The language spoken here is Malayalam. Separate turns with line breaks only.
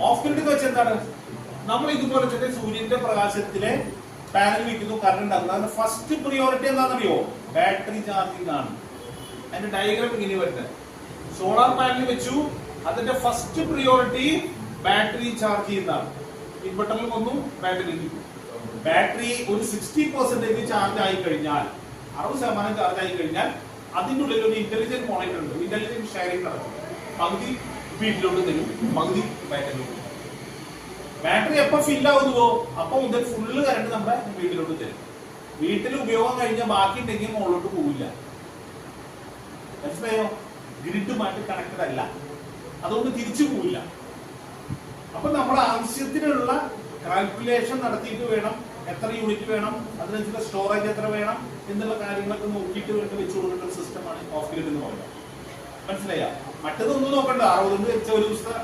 ഓഫ് ഗ്രിഡ് എന്ന് വെച്ചാൽ എന്താണ്? നമ്മൾ ഇതുപോലെ തന്നെ സൂര്യന്റെ പ്രകാശത്തിലെ പാനൽ വെക്കുന്നു, കറണ്ട് ഉണ്ടാകുന്നു. അതിന്റെ ഫസ്റ്റ് പ്രിയോറിറ്റി എന്താണെന്നറിയോ? ബാറ്ററി ചാർജിങ് ആണ്. അതിന്റെ ഡയഗ്രാം ഇങ്ങനെ വരുന്നത്. സോളാർ പാനൽ വെച്ചു, അതിന്റെ ഫസ്റ്റ് പ്രിയോറിറ്റി ബാറ്ററി ചാർജ് ചെയ്യുന്നതാണ്. ഇൻവെർട്ടറിൽ വന്നു, ബാറ്ററി ഒരു 60% ചാർജ് ആയി കഴിഞ്ഞാൽ, 60% ചാർജ് ആയി കഴിഞ്ഞാൽ അതിൻ്റെ ഉള്ളിൽ ഒരു ഇന്റലിജന്റ് മോണിറ്റർ ഉണ്ട്. ഇന്റലിജന്റ് ഷെയറിംഗ് നടക്കും. പകുതി വീട്ടിലോട്ട് തരും, പകുതി ബാറ്ററിലോട്ട്. ബാറ്ററി എപ്പോ ഫിൽ ആവുന്നുവോ അപ്പൊ മുതൽ ഫുള്ള് കറണ്ട് നമ്മുടെ വീട്ടിലോട്ട് തരും. വീട്ടിൽ ഉപയോഗം കഴിഞ്ഞാൽ ബാക്കി ഉണ്ടെങ്കിൽ മുകളിലോട്ട് പോവില്ല. മനസ്സിലായോ? ഗ്രിഡുമായിട്ട് കണക്റ്റഡ് അല്ല, അതുകൊണ്ട് തിരിച്ചു പോവില്ല. അപ്പൊ നമ്മുടെ ആവശ്യത്തിനുള്ള കാൽക്കുലേഷൻ നടത്തിയിട്ട് വേണം, എത്ര യൂണിറ്റ് വേണം, അതിനനുസരിച്ച് സ്റ്റോറേജ് എത്ര വേണം എന്നുള്ള കാര്യങ്ങളൊക്കെ നോക്കിയിട്ട് വേണ്ട വെച്ചു കൊടുക്കേണ്ട സിസ്റ്റമാണ് ഓഫ് ഗ്രിഡ് എന്ന് പറയുന്നത്. മനസ്സിലായ? മറ്റതൊന്നും നോക്കണ്ട. 60 വെച്ച ഒരു ദിവസം